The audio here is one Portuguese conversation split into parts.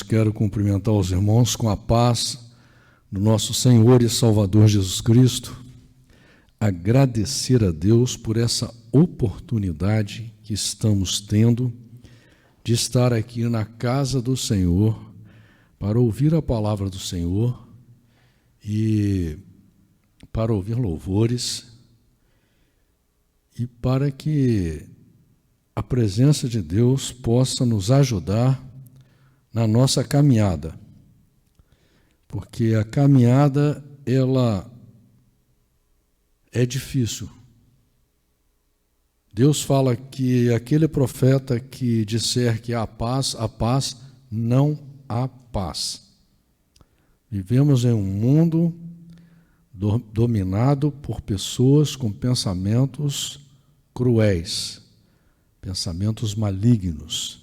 irmãos, quero cumprimentar os irmãos com a paz do nosso Senhor e Salvador Jesus Cristo, agradecer a Deus por essa oportunidade que estamos tendo de estar aqui na casa do Senhor para ouvir a palavra do Senhor e para ouvir louvores e para que a presença de Deus possa nos ajudar na nossa caminhada, porque a caminhada, ela é difícil. Deus fala que aquele profeta que disser que há paz, não há paz. Vivemos em um mundo dominado por pessoas com pensamentos cruéis, pensamentos malignos,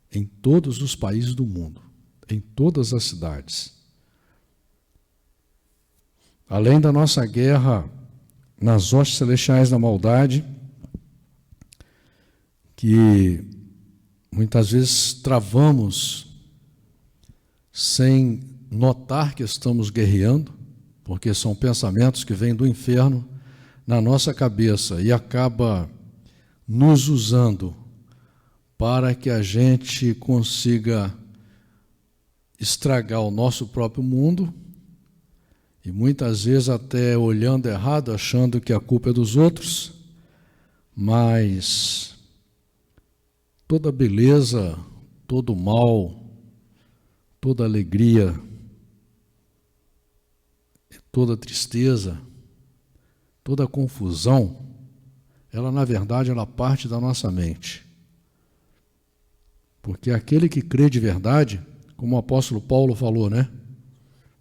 em todos os países do mundo, em todas as cidades. Além da nossa guerra nas hostes celestiais da maldade, que muitas vezes travamos sem notar que estamos guerreando, porque são pensamentos que vêm do inferno na nossa cabeça e acaba nos usando para que a gente consiga estragar o nosso próprio mundo e muitas vezes até olhando errado, achando que a culpa é dos outros, mas toda beleza, todo mal, toda alegria, toda tristeza, toda confusão, ela na verdade ela parte da nossa mente. Porque aquele que crê de verdade, como o apóstolo Paulo falou, né?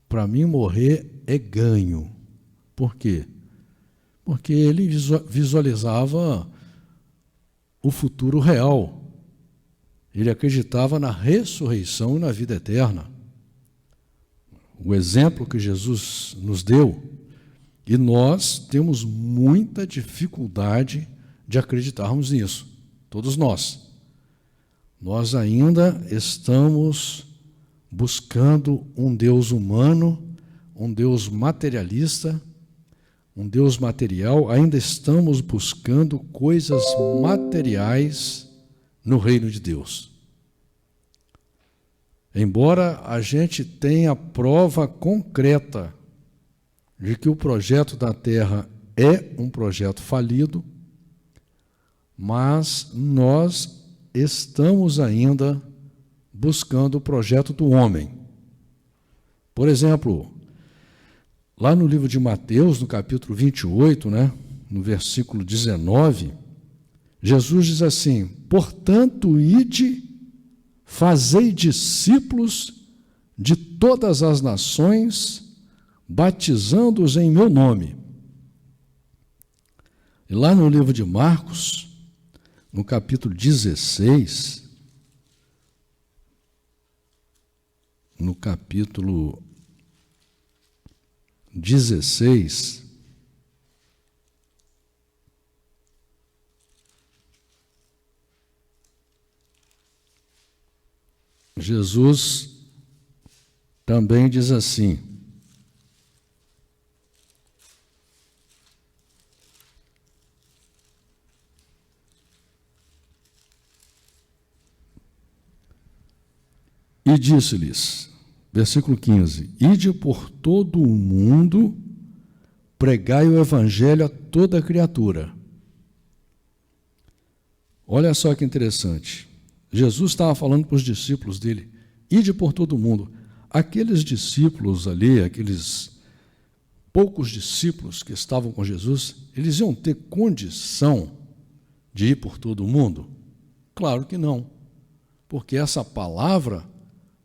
Para mim morrer é ganho. Por quê? Porque ele visualizava o futuro real. Ele acreditava na ressurreição e na vida eterna. O exemplo que Jesus nos deu, e nós temos muita dificuldade de acreditarmos nisso, todos nós. Nós ainda estamos buscando um Deus humano, um Deus materialista, um Deus material, ainda estamos buscando coisas materiais no reino de Deus. Embora a gente tenha prova concreta de que o projeto da Terra é um projeto falido, mas nós estamos ainda buscando o projeto do homem. Por exemplo, lá no livro de Mateus, no capítulo 28, no versículo 19, Jesus diz assim: portanto, ide, fazei discípulos de todas as nações, batizando-os em meu nome. E lá no livro de Marcos, no capítulo 16, no capítulo 16, Jesus também diz assim: e disse-lhes, versículo 15, ide por todo o mundo, pregai o evangelho a toda criatura. Olha só que interessante. Jesus estava falando para os discípulos dele, ide por todo o mundo. Aqueles discípulos ali, aqueles poucos discípulos que estavam com Jesus, eles iam ter condição de ir por todo o mundo? Claro que não, porque essa palavra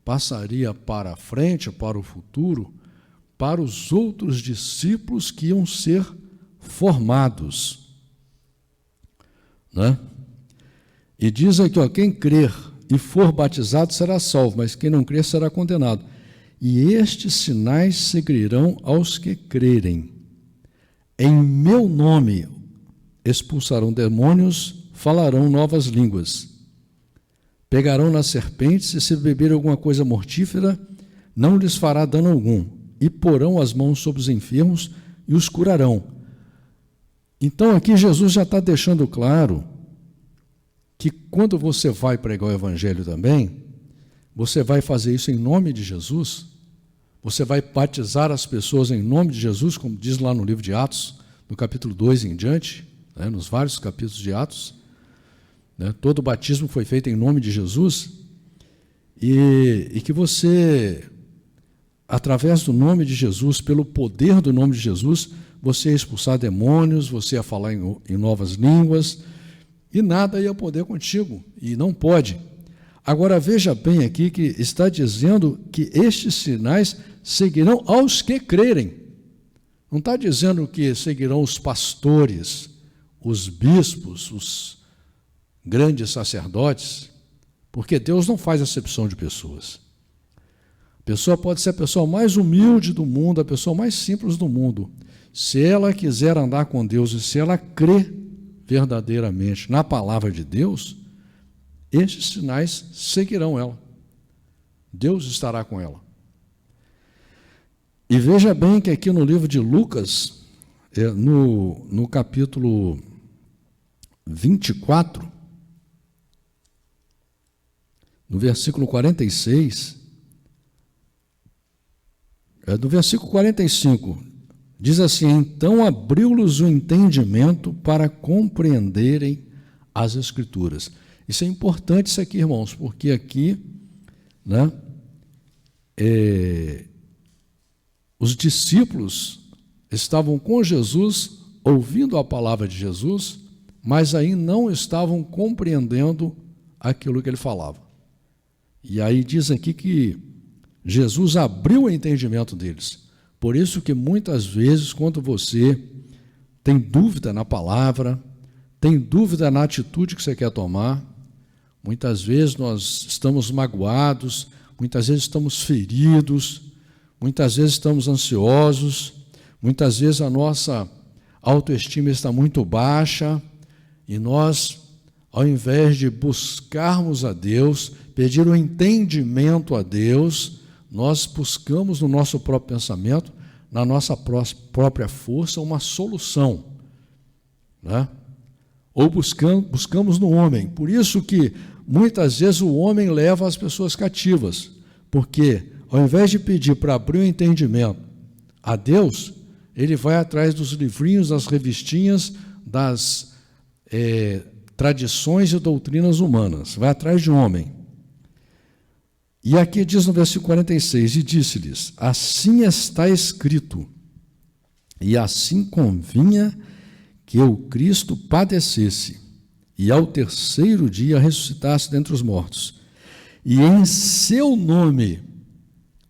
passaria para a frente, para o futuro, para os outros discípulos que iam ser formados. E diz aqui, quem crer e for batizado será salvo, mas quem não crer será condenado. E estes sinais seguirão aos que crerem. Em meu nome expulsarão demônios, falarão novas línguas. Pegarão nas serpentes, e se beberem alguma coisa mortífera, não lhes fará dano algum, e porão as mãos sobre os enfermos e os curarão. Então aqui Jesus já está deixando claro que quando você vai pregar o Evangelho também, você vai fazer isso em nome de Jesus, você vai batizar as pessoas em nome de Jesus, como diz lá no livro de Atos, no capítulo 2 em diante, né, nos vários capítulos de Atos, né, todo o batismo foi feito em nome de Jesus, e que você, através do nome de Jesus, pelo poder do nome de Jesus, você ia expulsar demônios, você ia falar em novas línguas, e nada ia poder contigo, e não pode. Agora veja bem aqui que está dizendo que estes sinais seguirão aos que crerem. Não está dizendo que seguirão os pastores, os bispos, os grandes sacerdotes, porque Deus não faz acepção de pessoas. A pessoa pode ser a pessoa mais humilde do mundo, a pessoa mais simples do mundo. Se ela quiser andar com Deus e se ela crê verdadeiramente na palavra de Deus, estes sinais seguirão ela. Deus estará com ela. E veja bem que aqui no livro de Lucas, no capítulo 24, no versículo 46, no versículo 45, diz assim: então abriu-lhes o entendimento para compreenderem as Escrituras. Isso é importante, isso aqui, irmãos, porque aqui, né, os discípulos estavam com Jesus, ouvindo a palavra de Jesus, mas aí não estavam compreendendo aquilo que ele falava. E aí diz aqui que Jesus abriu o entendimento deles. Por isso que muitas vezes, quando você tem dúvida na palavra, tem dúvida na atitude que você quer tomar, muitas vezes nós estamos magoados, muitas vezes estamos feridos, muitas vezes estamos ansiosos, muitas vezes a nossa autoestima está muito baixa, e nós, ao invés de buscarmos a Deus, pedir o entendimento a Deus, nós buscamos no nosso próprio pensamento, na nossa própria força, uma solução, né? Ou buscamos no homem. Por isso que muitas vezes o homem leva as pessoas cativas, porque ao invés de pedir para abrir o entendimento a Deus, ele vai atrás dos livrinhos, das revistinhas, das tradições e doutrinas humanas, vai atrás de um homem. E aqui diz no versículo 46, e disse-lhes: assim está escrito, e assim convinha que o Cristo padecesse, e ao terceiro dia ressuscitasse dentre os mortos, e em seu nome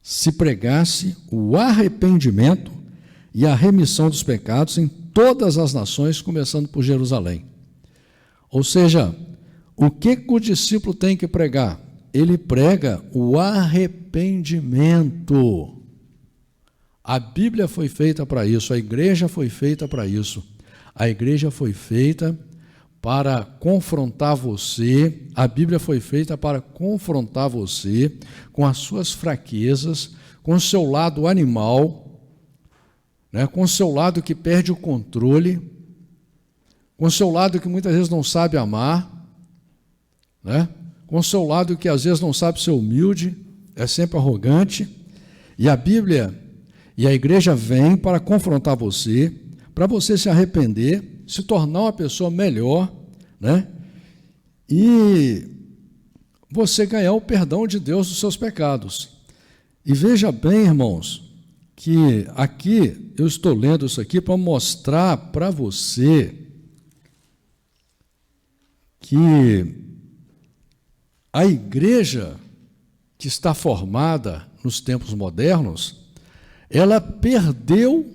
se pregasse o arrependimento e a remissão dos pecados em todas as nações, começando por Jerusalém. Ou seja, o que o discípulo tem que pregar? Ele prega o arrependimento. A Bíblia foi feita para isso, a igreja foi feita para isso. A igreja foi feita para confrontar você, a Bíblia foi feita para confrontar você com as suas fraquezas, com o seu lado animal, né, com o seu lado que perde o controle, com o seu lado que muitas vezes não sabe amar, né? Com o seu lado que às vezes não sabe ser humilde, é sempre arrogante, e a Bíblia e a igreja vem para confrontar você, para você se arrepender, se tornar uma pessoa melhor, né? E você ganhar o perdão de Deus dos seus pecados. E veja bem, irmãos, que aqui eu estou lendo isso aqui para mostrar para você que a igreja que está formada nos tempos modernos, ela perdeu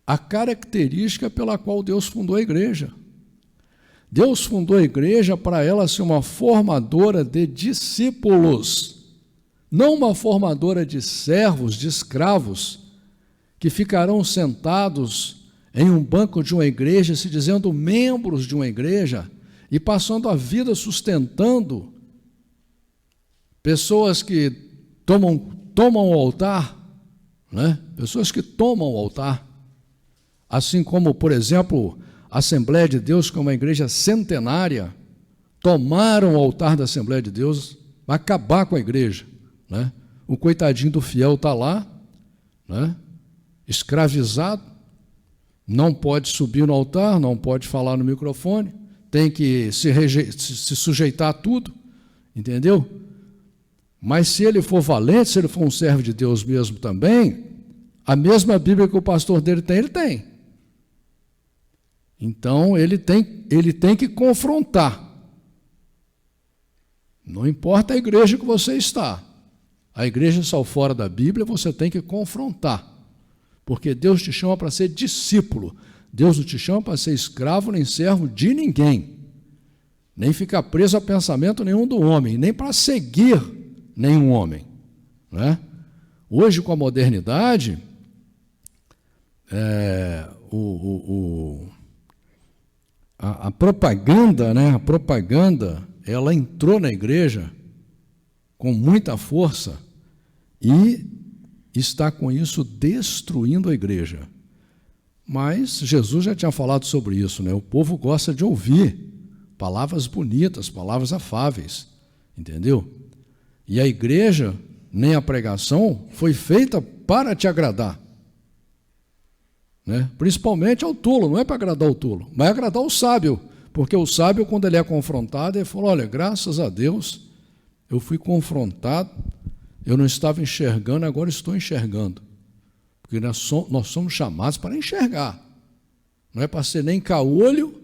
a característica pela qual Deus fundou a igreja. Deus fundou a igreja para ela ser uma formadora de discípulos, não uma formadora de servos, de escravos, que ficarão sentados em um banco de uma igreja, se dizendo membros de uma igreja, e passando a vida sustentando pessoas que tomam o altar, né? Pessoas que tomam o altar, assim como, por exemplo, a Assembleia de Deus, que é uma igreja centenária, tomaram o altar da Assembleia de Deus, vai acabar com a igreja, né? O coitadinho do fiel está lá, né? Escravizado, não pode subir no altar, não pode falar no microfone, tem que se sujeitar a tudo, entendeu? Mas se ele for valente, se ele for um servo de Deus mesmo também, a mesma Bíblia que o pastor dele tem, ele tem. Então, ele tem que confrontar. Não importa a igreja que você está. A igreja só fora da Bíblia, você tem que confrontar. Porque Deus te chama para ser discípulo. Deus não te chama para ser escravo nem servo de ninguém. Nem ficar preso a pensamento nenhum do homem, nem para seguir nenhum homem, né? Hoje, com a modernidade, a propaganda, né? A propaganda, ela entrou na igreja com muita força e está com isso destruindo a igreja. Mas Jesus já tinha falado sobre isso, né? O povo gosta de ouvir palavras bonitas, palavras afáveis, entendeu? E a igreja, nem a pregação, foi feita para te agradar, né? Principalmente ao tolo, não é para agradar o tolo, mas é agradar o sábio, porque o sábio, quando ele é confrontado, ele fala: olha, graças a Deus, eu fui confrontado, eu não estava enxergando, agora estou enxergando, porque nós somos chamados para enxergar, não é para ser nem caolho,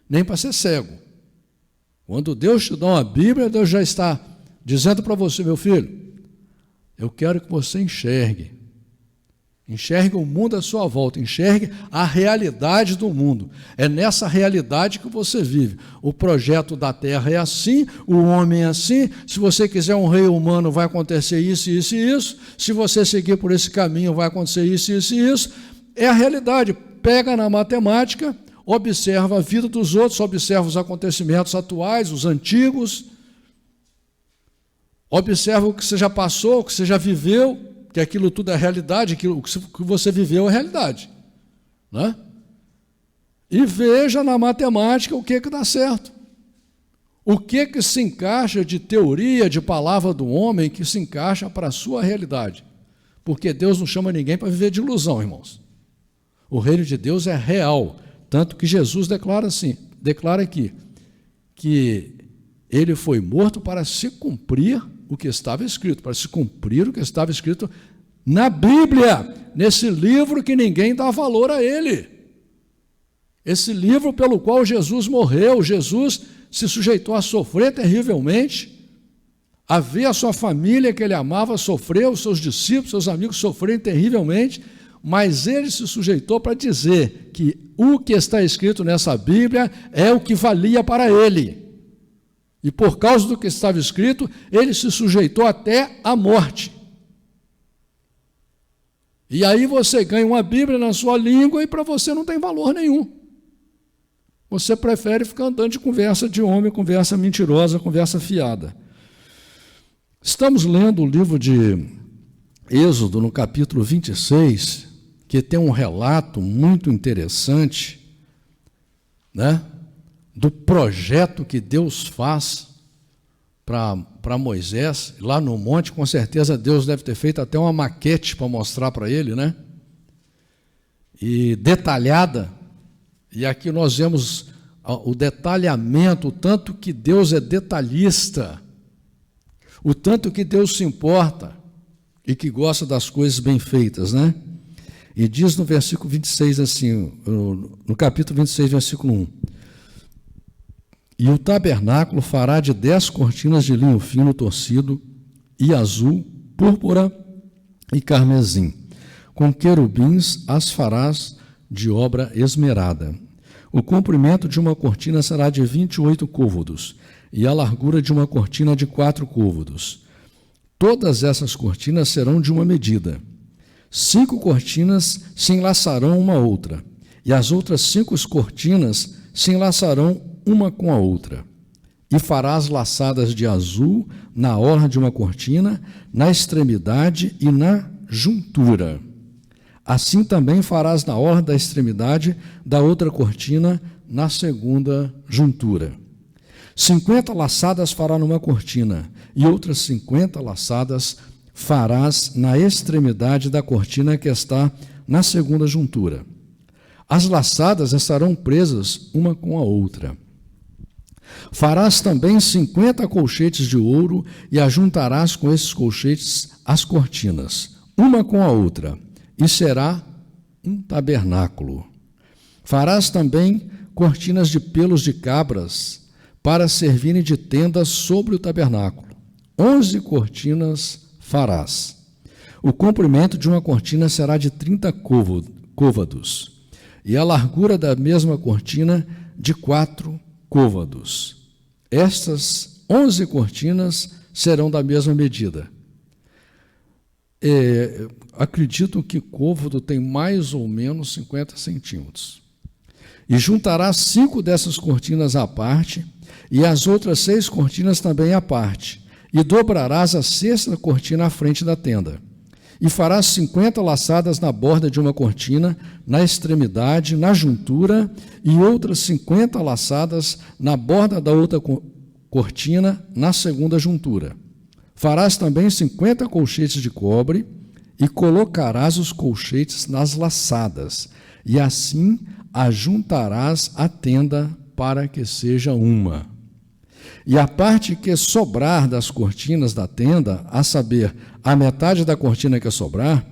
nem para ser cego. Quando Deus te dá uma Bíblia, Deus já está dizendo para você: meu filho, eu quero que você enxergue o mundo à sua volta, enxergue a realidade do mundo. É nessa realidade que você vive. O projeto da terra é assim, o homem é assim. Se você quiser um rei humano, vai acontecer isso, isso e isso. Se você seguir por esse caminho, vai acontecer isso, isso e isso. É a realidade. Pega na matemática, observa a vida dos outros, observa os acontecimentos atuais, os antigos, observa o que você já passou, o que você já viveu, que aquilo tudo é realidade, aquilo que você viveu é realidade, né? E veja na matemática o que dá certo. O que se encaixa de teoria, de palavra do homem, que se encaixa para a sua realidade. Porque Deus não chama ninguém para viver de ilusão, irmãos. O reino de Deus é real. Tanto que Jesus declara aqui, que ele foi morto para se cumprir o que estava escrito, para se cumprir o que estava escrito na Bíblia, nesse livro que ninguém dá valor a ele. Esse livro pelo qual Jesus morreu, Jesus se sujeitou a sofrer terrivelmente, a ver a sua família que ele amava sofrer, os seus discípulos, seus amigos sofrerem terrivelmente, mas ele se sujeitou para dizer que o que está escrito nessa Bíblia é o que valia para ele. E por causa do que estava escrito, ele se sujeitou até à morte. E aí você ganha uma Bíblia na sua língua e para você não tem valor nenhum. Você prefere ficar andando de conversa de homem, conversa mentirosa, conversa fiada. Estamos lendo o livro de Êxodo, no capítulo 26, que tem um relato muito interessante, né? Do projeto que Deus faz para Moisés, lá no monte. Com certeza Deus deve ter feito até uma maquete para mostrar para ele, né? E detalhada, e aqui nós vemos o detalhamento, o tanto que Deus é detalhista, o tanto que Deus se importa e que gosta das coisas bem feitas, né? E diz no versículo 26 assim, no capítulo 26, versículo 1: e o tabernáculo fará de 10 cortinas de linho fino torcido e azul, púrpura e carmesim. Com querubins as farás de obra esmerada. O comprimento de uma cortina será de 28 côvados e a largura de uma cortina de 4 côvados. Todas essas cortinas serão de uma medida. 5 cortinas se enlaçarão uma à outra, e as outras 5 cortinas se enlaçarão uma com a outra. e farás laçadas de azul na orla de uma cortina, na extremidade e na juntura. Assim também farás na orla da extremidade da outra cortina, na segunda juntura. 50 laçadas fará numa cortina, e outras 50 laçadas farás na extremidade da cortina que está na segunda juntura. As laçadas estarão presas uma com a outra. Farás também 50 colchetes de ouro e ajuntarás com esses colchetes as cortinas, uma com a outra, e será um tabernáculo. Farás também cortinas de pelos de cabras para servirem de tendas sobre o tabernáculo. 11 cortinas farás. O comprimento de uma cortina será de 30 côvados, e a largura da mesma cortina de 4 côvados. Estas 11 cortinas serão da mesma medida. Acredito que côvado tem mais ou menos 50 centímetros. E juntarás 5 dessas cortinas à parte, e as outras 6 cortinas também à parte, e dobrarás a sexta cortina à frente da tenda. E farás 50 laçadas na borda de uma cortina, na extremidade, na juntura, e outras 50 laçadas na borda da outra cortina, na segunda juntura. Farás também 50 colchetes de cobre, e colocarás os colchetes nas laçadas, e assim ajuntarás a tenda para que seja uma. E a parte que sobrar das cortinas da tenda, a saber, a metade da cortina que sobrar,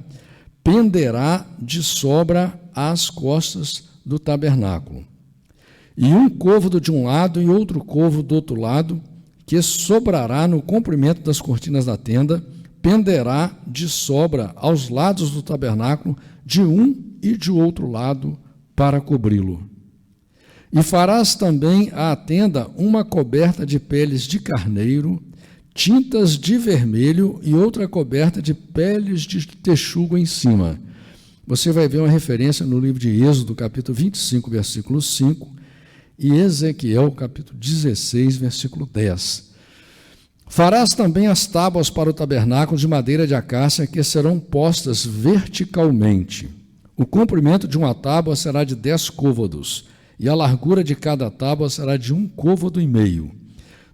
penderá de sobra às costas do tabernáculo. E um côvado de um lado e outro côvado do outro lado, que sobrará no comprimento das cortinas da tenda, penderá de sobra aos lados do tabernáculo, de um e de outro lado, para cobri-lo. E farás também à tenda uma coberta de peles de carneiro, tintas de vermelho e outra coberta de peles de texugo em cima. Você vai ver uma referência no livro de Êxodo, capítulo 25, versículo 5, e Ezequiel, capítulo 16, versículo 10. Farás também as tábuas para o tabernáculo de madeira de acácia, que serão postas verticalmente. O comprimento de uma tábua será de 10 côvados, e a largura de cada tábua será de 1,5 côvado.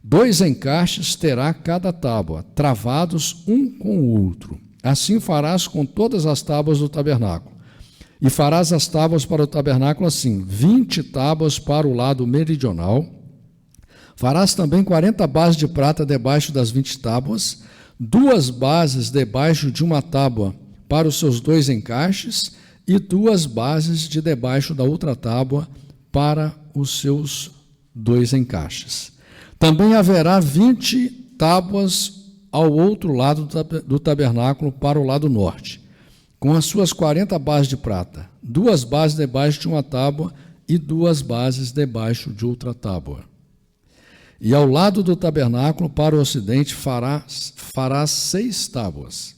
2 encaixes terá cada tábua, travados um com o outro. Assim farás com todas as tábuas do tabernáculo. E farás as tábuas para o tabernáculo assim: 20 tábuas para o lado meridional. Farás também 40 bases de prata debaixo das 20 tábuas, 2 bases debaixo de uma tábua para os seus 2 encaixes, e 2 bases de debaixo da outra tábua para os seus 2 encaixes. Também haverá 20 tábuas ao outro lado do tabernáculo, para o lado norte, com as suas 40 bases de prata, 2 bases debaixo de uma tábua e 2 bases debaixo de outra tábua. E ao lado do tabernáculo, para o ocidente, farás 6 tábuas.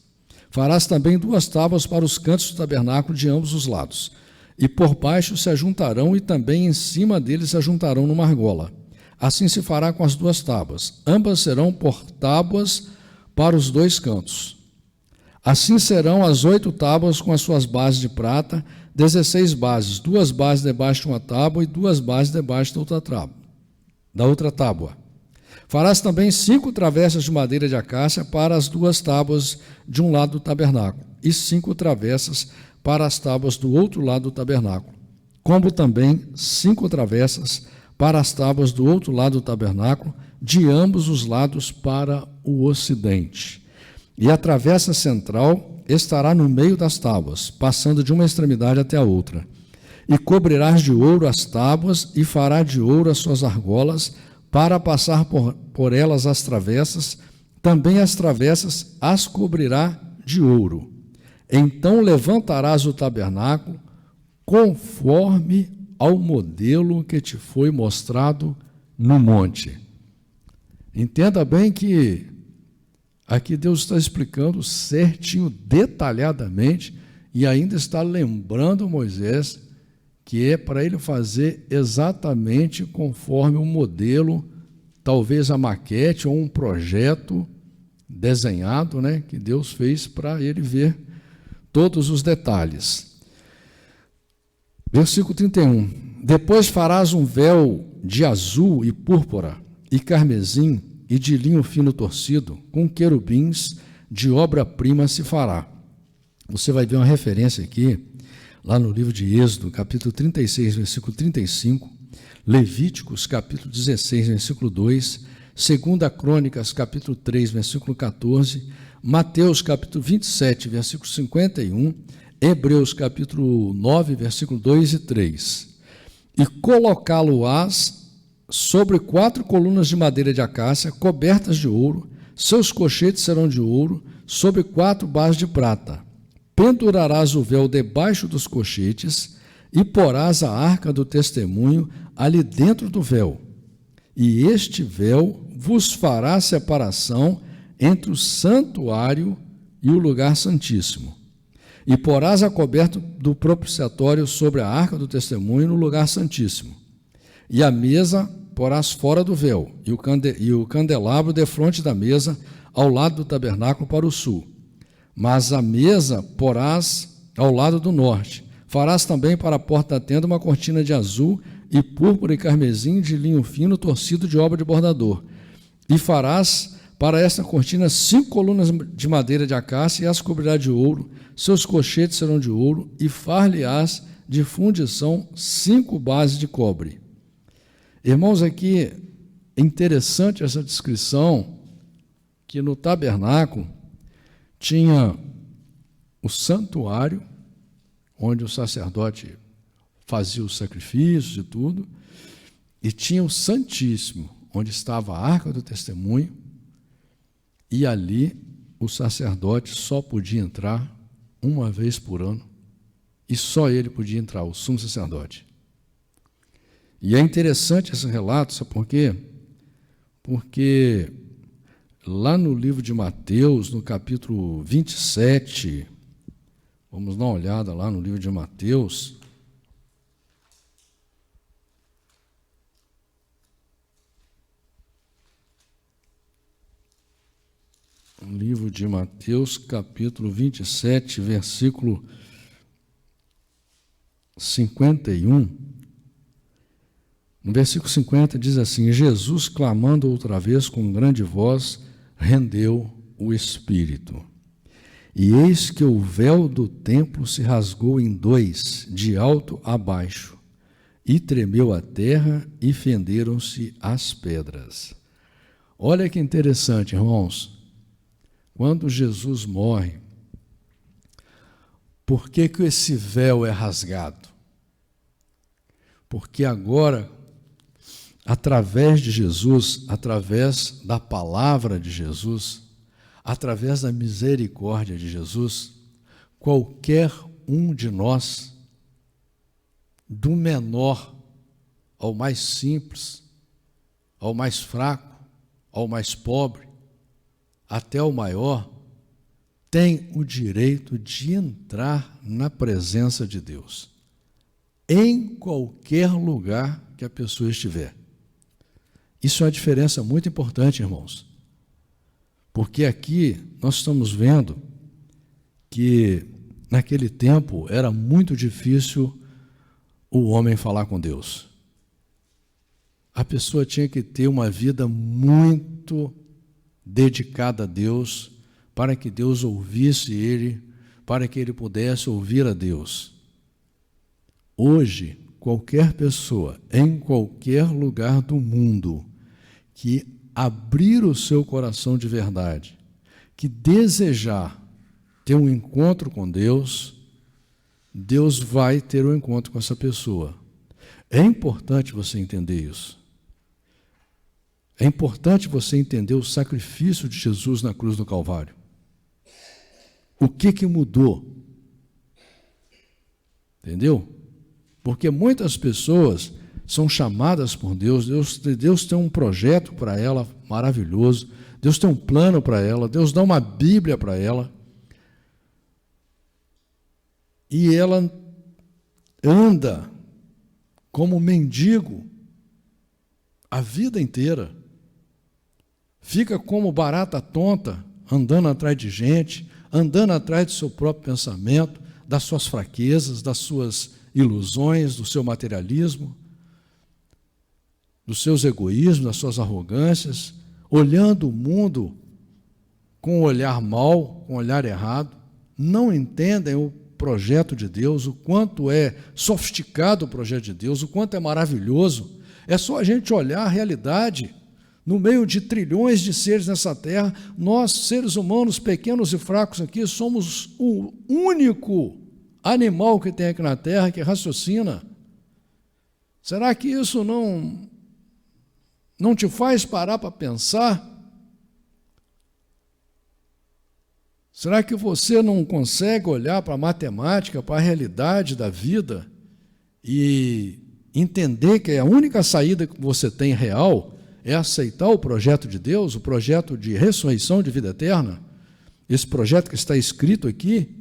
Farás também 2 tábuas para os cantos do tabernáculo de ambos os lados, e por baixo se ajuntarão, e também em cima deles se ajuntarão numa argola. Assim se fará com as 2 tábuas. Ambas serão por tábuas para os 2 cantos. Assim serão as 8 tábuas com as suas bases de prata, 16 bases, 2 bases debaixo de uma tábua e 2 bases debaixo da outra tábua. Farás também 5 travessas de madeira de acácia para as 2 tábuas de um lado do tabernáculo, e 5 travessas para as tábuas do outro lado do tabernáculo, como também 5 travessas para as tábuas do outro lado do tabernáculo, de ambos os lados para o ocidente. E a travessa central estará no meio das tábuas, passando de uma extremidade até a outra. E cobrirás de ouro as tábuas, e fará de ouro as suas argolas, para passar por elas as travessas. Também as travessas as cobrirá de ouro. Então levantarás o tabernáculo conforme ao modelo que te foi mostrado no monte. Entenda bem que aqui Deus está explicando certinho, detalhadamente, e ainda está lembrando Moisés que é para ele fazer exatamente conforme o modelo talvez a maquete ou um projeto desenhado, né, que Deus fez para ele ver todos os detalhes. Versículo 31. Depois farás um véu de azul e púrpura e carmesim e de linho fino torcido, com querubins de obra-prima se fará. Você vai ver uma referência aqui, lá no livro de Êxodo, capítulo 36, versículo 35, Levíticos, capítulo 16, versículo 2, 2 Crônicas, capítulo 3, versículo 14, Mateus, capítulo 27, versículo 51, Hebreus, capítulo 9, versículo 2 e 3. E colocá-lo-ás sobre 4 colunas de madeira de acácia, cobertas de ouro, seus cochetes serão de ouro, sobre 4 bases de prata. Pendurarás o véu debaixo dos cochetes e porás a arca do testemunho ali dentro do véu. E este véu vos fará separação entre o santuário e o lugar santíssimo. E porás a coberta do propiciatório sobre a arca do testemunho no lugar santíssimo. E a mesa porás fora do véu, e o candelabro defronte da mesa, ao lado do tabernáculo para o sul. Mas a mesa porás ao lado do norte. Farás também para a porta da tenda uma cortina de azul e púrpura e carmesim de linho fino torcido de obra de bordador. E farás para esta cortina 5 colunas de madeira de acácia e as cobrirá de ouro, seus cochetes serão de ouro, e far-lhe-ás de fundição 5 bases de cobre. Irmãos, aqui é interessante essa descrição, que no tabernáculo tinha o santuário, onde o sacerdote fazia os sacrifícios e tudo, e tinha o Santíssimo, onde estava a arca do testemunho, e ali o sacerdote só podia entrar uma vez por ano, e só ele podia entrar, o sumo sacerdote. E é interessante esse relato, sabe por quê? Porque lá no livro de Mateus, no capítulo 27, vamos dar uma olhada lá no livro de Mateus. O livro de Mateus, capítulo 27, versículo 51. No versículo 50 diz assim: Jesus, clamando outra vez com grande voz, rendeu o espírito. E eis que o véu do templo se rasgou em 2, de alto a baixo, e tremeu a terra, e fenderam-se as pedras. Olha que interessante, irmãos. Quando Jesus morre, por que esse véu é rasgado? Porque agora, através de Jesus, através da palavra de Jesus, através da misericórdia de Jesus, qualquer um de nós, do menor ao mais simples, ao mais fraco, ao mais pobre, até o maior, tem o direito de entrar na presença de Deus, em qualquer lugar que a pessoa estiver. Isso é uma diferença muito importante, irmãos, porque aqui nós estamos vendo que naquele tempo era muito difícil o homem falar com Deus. A pessoa tinha que ter uma vida muito dedicada a Deus, para que Deus ouvisse ele, para que ele pudesse ouvir a Deus. Hoje, qualquer pessoa, em qualquer lugar do mundo, que abrir o seu coração de verdade, que desejar ter um encontro com Deus, Deus vai ter um encontro com essa pessoa. É importante você entender isso. É importante você entender o sacrifício de Jesus na cruz do Calvário. O que mudou? Entendeu? Porque muitas pessoas são chamadas por Deus, Deus tem um projeto para ela maravilhoso, Deus tem um plano para ela, Deus dá uma Bíblia para ela, e ela anda como mendigo a vida inteira, fica como barata tonta, andando atrás de gente, andando atrás do seu próprio pensamento, das suas fraquezas, das suas ilusões, do seu materialismo, dos seus egoísmos, das suas arrogâncias, olhando o mundo com um olhar mau, com um olhar errado, não entendem o projeto de Deus, o quanto é sofisticado o projeto de Deus, o quanto é maravilhoso. É só a gente olhar a realidade. No meio de trilhões de seres nessa terra, nós, seres humanos pequenos e fracos aqui, somos o único animal que tem aqui na terra que raciocina. Será que isso não te faz parar para pensar? Será que você não consegue olhar para a matemática, para a realidade da vida e entender que a única saída que você tem real é aceitar o projeto de Deus, o projeto de ressurreição de vida eterna, esse projeto que está escrito aqui,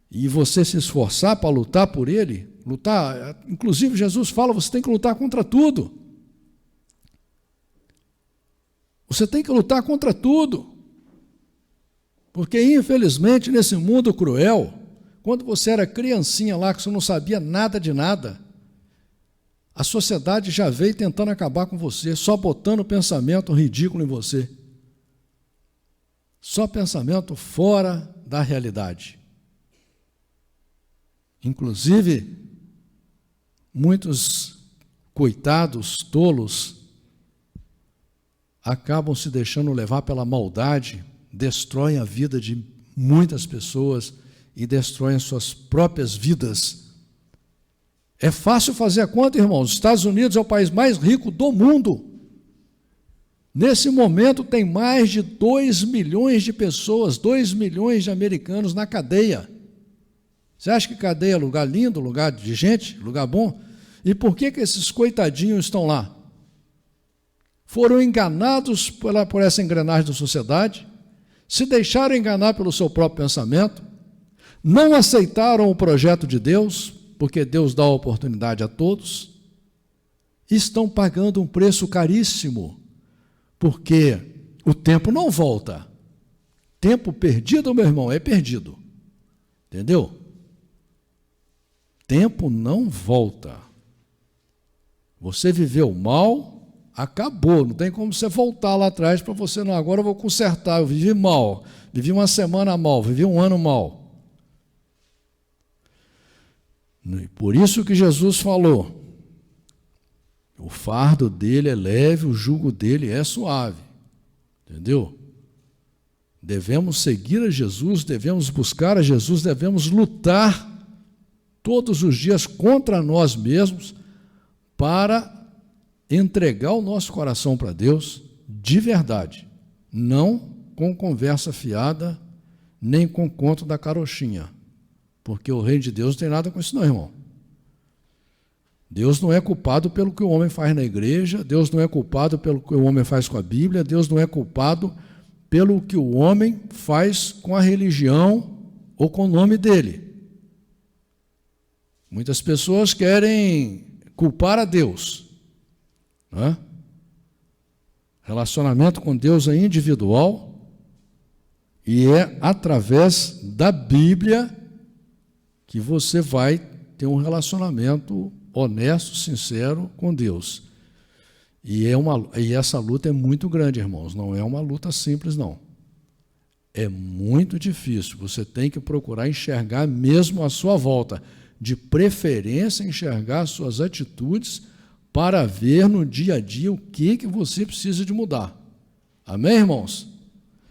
e você se esforçar para lutar por ele, lutar, inclusive Jesus fala, você tem que lutar contra tudo. Você tem que lutar contra tudo. Porque, infelizmente, nesse mundo cruel, quando você era criancinha lá, que você não sabia nada de nada, a sociedade já veio tentando acabar com você, só botando pensamento ridículo em você. Só pensamento fora da realidade. Inclusive, muitos coitados, tolos, acabam se deixando levar pela maldade, destroem a vida de muitas pessoas e destroem suas próprias vidas. É fácil fazer a conta, irmãos. Os Estados Unidos é o país mais rico do mundo. Nesse momento tem mais de 2 milhões de pessoas, 2 milhões de americanos na cadeia. Você acha que cadeia é lugar lindo, lugar de gente, lugar bom? E por que esses coitadinhos estão lá? Foram enganados por essa engrenagem da sociedade, se deixaram enganar pelo seu próprio pensamento, não aceitaram o projeto de Deus, porque Deus dá a oportunidade a todos, e estão pagando um preço caríssimo, porque o tempo não volta. Tempo perdido, meu irmão, é perdido. Entendeu? Tempo não volta. Você viveu mal, acabou, não tem como você voltar lá atrás para você, não, agora eu vou consertar, eu vivi mal, vivi uma semana mal, vivi um ano mal. Por isso que Jesus falou, o fardo dele é leve, o jugo dele é suave, entendeu? Devemos seguir a Jesus, devemos buscar a Jesus, devemos lutar todos os dias contra nós mesmos para entregar o nosso coração para Deus de verdade, não com conversa fiada, nem com conto da carochinha, porque o reino de Deus não tem nada com isso não, irmão. Deus não é culpado pelo que o homem faz na igreja, Deus não é culpado pelo que o homem faz com a Bíblia, Deus não é culpado pelo que o homem faz com a religião ou com o nome dele. Muitas pessoas querem culpar a Deus. Né? Relacionamento com Deus é individual e é através da Bíblia que você vai ter um relacionamento honesto, sincero com Deus. E essa luta é muito grande, irmãos, não é uma luta simples, não. É muito difícil, você tem que procurar enxergar mesmo a sua volta, de preferência enxergar as suas atitudes para ver no dia a dia o que você precisa de mudar. Amém, irmãos?